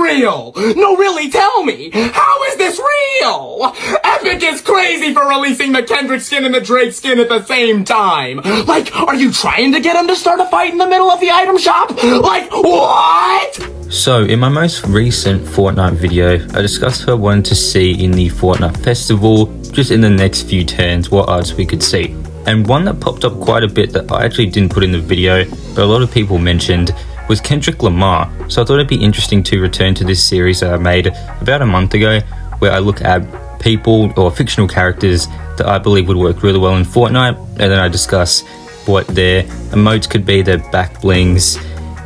real? No, really, tell me. How is this real? Epic is crazy for releasing the Kendrick skin and the Drake skin at the same time. Like, are you trying to get him to start a fight in the middle of the item shop? Like, what? So, in my most recent Fortnite video, I discussed who I wanted to see in the Fortnite festival, just in the next few turns, what artists we could see. And one that popped up quite a bit that I actually didn't put in the video, but a lot of people mentioned, was Kendrick Lamar. So I thought it'd be interesting to return to this series that I made about a month ago, where I look at people or fictional characters that I believe would work really well in Fortnite, and then I discuss what their emotes could be, their back blings,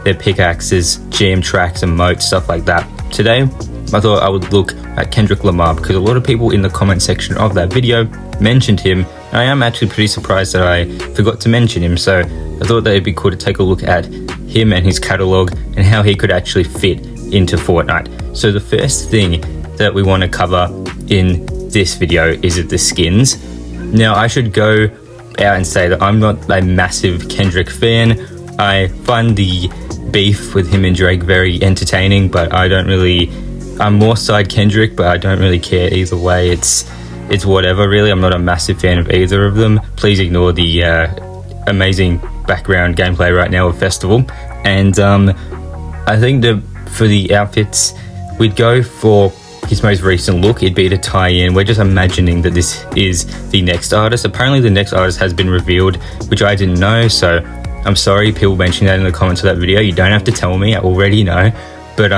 their pickaxes, jam tracks, emotes, stuff like that. Today, I thought I would look at Kendrick Lamar because a lot of people in the comment section of that video mentioned him, and I am actually pretty surprised that I forgot to mention him, so I thought that it'd be cool to take a look at him and his catalogue and how he could actually fit into Fortnite. So the first thing that we want to cover in this video is the skins. Now, I should go out and say that I'm not a massive Kendrick fan. I find the beef with him and Drake very entertaining, but I'm more side Kendrick, but I don't really care either way. It's whatever, really. I'm not a massive fan of either of them. Please ignore the amazing background gameplay right now of Festival. And I think that for the outfits, we'd go for his most recent look. It'd be to tie in. We're just imagining that this is the next artist. Apparently the next artist has been revealed, which I didn't know, so I'm sorry people mentioned that in the comments of that video. You don't have to tell me, I already know. But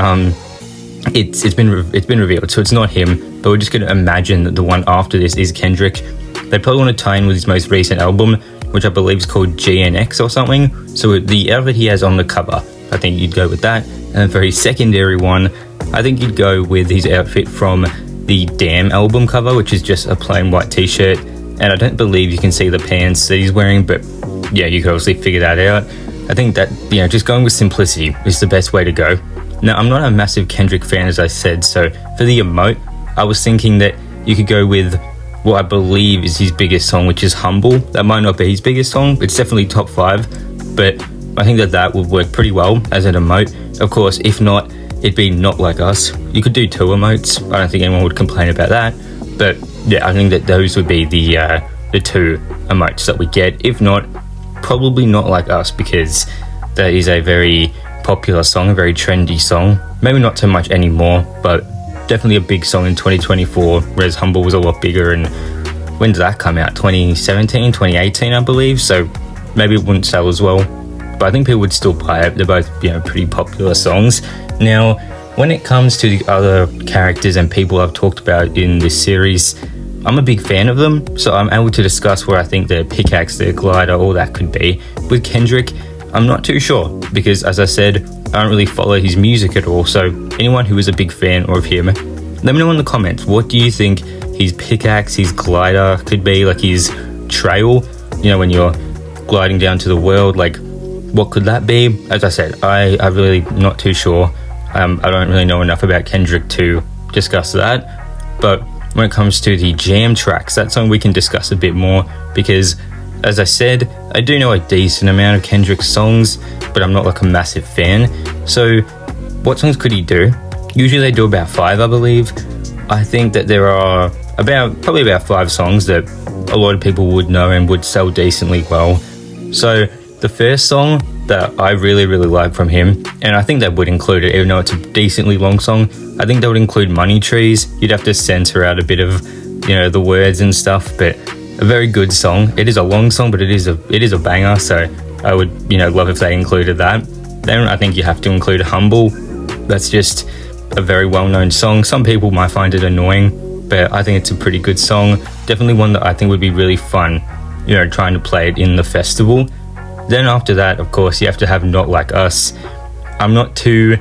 it's been revealed, so it's not him, but we're just going to imagine that the one after this is Kendrick. They probably want to tie in with his most recent album, which I believe is called GNX or something. So the outfit he has on the cover, I think you'd go with that. And for his secondary one, I think you'd go with his outfit from the Damn album cover, which is just a plain white t-shirt. And I don't believe you can see the pants that he's wearing, but yeah, you could obviously figure that out. I think that, just going with simplicity is the best way to go. Now, I'm not a massive Kendrick fan, as I said, so for the emote, I was thinking that you could go with what I believe is his biggest song, which is Humble. That might not be his biggest song, it's definitely top 5, but I think that would work pretty well as an emote. Of course, if not, it'd be Not Like Us. You could do 2 emotes. I don't think anyone would complain about that, but yeah, I think that those would be the 2 emotes that we get. If not, probably Not Like Us, because that is a very popular song, a very trendy song. Maybe not so much anymore, but definitely a big song in 2024, whereas Humble was a lot bigger. And when did that come out? 2017, 2018, I believe. So maybe it wouldn't sell as well, but I think people would still buy it. They're both, pretty popular songs. Now, when it comes to the other characters and people I've talked about in this series, I'm a big fan of them, so I'm able to discuss where I think their pickaxe, their glider, all that could be. With Kendrick, I'm not too sure, because as I said, I don't really follow his music at all, so anyone who is a big fan of him, let me know in the comments, what do you think his pickaxe, his glider could be, like his trail, when you're gliding down to the world, like what could that be? As I said, I'm really not too sure. I don't really know enough about Kendrick to discuss that, but when it comes to the jam tracks, that's something we can discuss a bit more, because as I said, I do know a decent amount of Kendrick's songs, but I'm not like a massive fan. So what songs could he do? Usually they do about 5, I believe. I think that there are probably about 5 songs that a lot of people would know and would sell decently well. So the first song that I really, really like from him, and I think that would include it, even though it's a decently long song, I think that would include Money Trees. You'd have to censor out a bit of, the words and stuff, but a very good song. It is a long song, but it is a banger, so I would, love if they included that. Then I think you have to include Humble. That's just a very well-known song. Some people might find it annoying, but I think it's a pretty good song. Definitely one that I think would be really fun, trying to play it in the festival. Then after that, of course, you have to have Not Like Us. I'm not too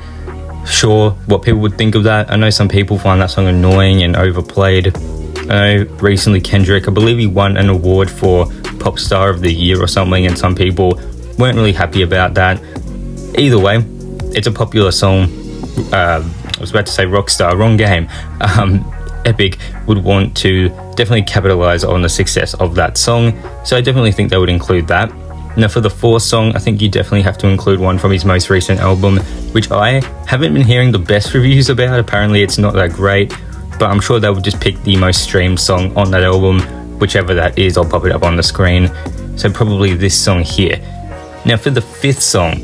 sure what people would think of that. I know some people find that song annoying and overplayed. I know recently Kendrick, I believe he won an award for Pop Star of the Year or something, and some people weren't really happy about that. Either way, it's a popular song. I was about to say Rockstar, wrong game. Epic would want to definitely capitalize on the success of that song, so I definitely think they would include that. Now for the fourth song, I think you definitely have to include one from his most recent album, which I haven't been hearing the best reviews about. Apparently it's not that great, but I'm sure they would just pick the most streamed song on that album, whichever that is. I'll pop it up on the screen. So probably this song here. Now for the fifth song,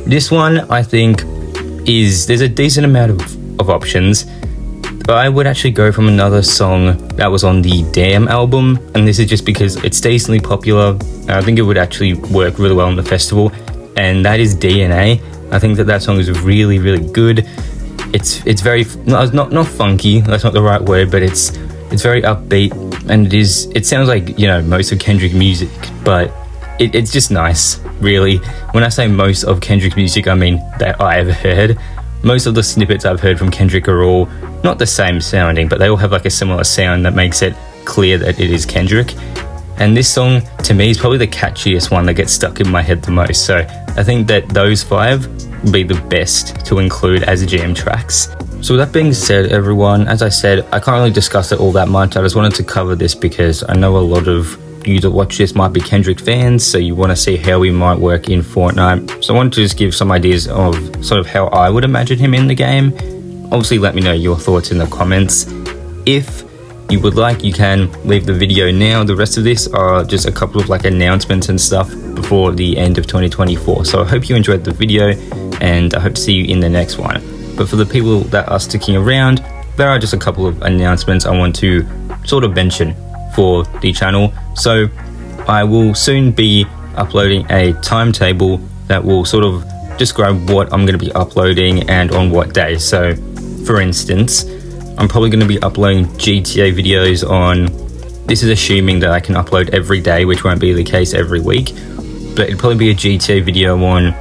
this one I think there's a decent amount of options, but I would actually go from another song that was on the Damn album, and this is just because it's decently popular. I think it would actually work really well in the festival, and that is DNA. I think that song is really, really good. It's very not funky, that's not the right word, but it's very upbeat, and it sounds like, you know, most of Kendrick music, but it's just nice, really. When I say most of Kendrick's music, I mean that I've heard. Most of the snippets I've heard from Kendrick are all not the same sounding, but they all have like a similar sound that makes it clear that it is Kendrick. And this song, to me, is probably the catchiest one that gets stuck in my head the most. So I think that those 5 would be the best to include as jam tracks. So with that being said, everyone, as I said, I can't really discuss it all that much. I just wanted to cover this because I know a lot of you that watch this might be Kendrick fans, so you want to see how he might work in Fortnite. So I wanted to just give some ideas of sort of how I would imagine him in the game. Obviously, let me know your thoughts in the comments. If you would like, you can leave the video now. The rest of this are just a couple of like announcements and stuff before the end of 2024. So I hope you enjoyed the video, and I hope to see you in the next one. But for the people that are sticking around, there are just a couple of announcements I want to sort of mention for the channel. So I will soon be uploading a timetable that will sort of describe what I'm going to be uploading and on what day. So for instance, I'm probably going to be uploading GTA videos on, this is assuming that I can upload every day, which won't be the case every week, but it'll probably be a GTA video on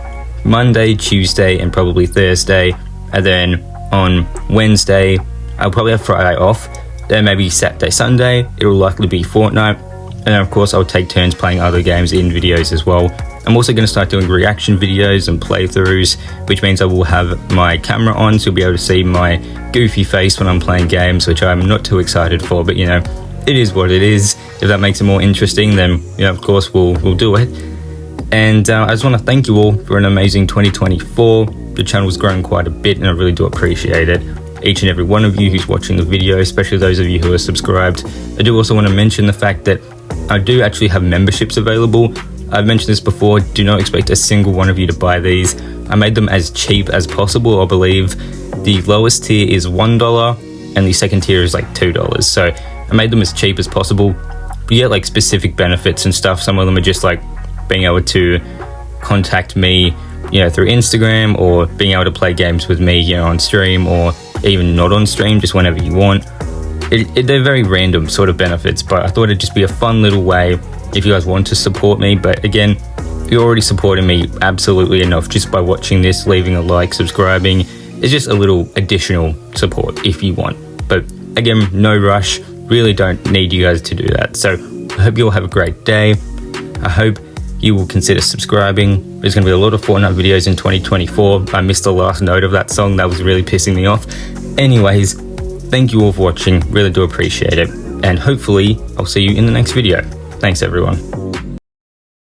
Monday, Tuesday, and probably Thursday. And then on Wednesday, I'll probably have Friday off. Then maybe Saturday, Sunday, it will likely be Fortnite. And then of course I'll take turns playing other games in videos as well. I'm also going to start doing reaction videos and playthroughs, which means I will have my camera on, so you'll be able to see my goofy face when I'm playing games, which I'm not too excited for, but you know, it is what it is. If that makes it more interesting, then you know, of course we'll do it. And I just want to thank you all for an amazing 2024. The channel's grown quite a bit, and I really do appreciate it. Each and every one of you who's watching the video, especially those of you who are subscribed. I do also want to mention the fact that I do actually have memberships available. I've mentioned this before, do not expect a single one of you to buy these. I made them as cheap as possible. I believe the lowest tier is $1 and the second tier is like $2. So I made them as cheap as possible. But you get like specific benefits and stuff. Some of them are just like being able to contact me, you know, through Instagram, or being able to play games with me, you know, on stream, or even not on stream, just whenever you want. They're very random sort of benefits, but I thought it'd just be a fun little way if you guys want to support me. But again, you're already supporting me absolutely enough just by watching this, leaving a like, subscribing. It's just a little additional support if you want. But again, no rush, really don't need you guys to do that. So I hope you all have a great day. I hope you will consider subscribing. There's going to be a lot of Fortnite videos in 2024. I missed the last note of that song. That was really pissing me off. Anyways, thank you all for watching. Really do appreciate it. And hopefully I'll see you in the next video. Thanks everyone.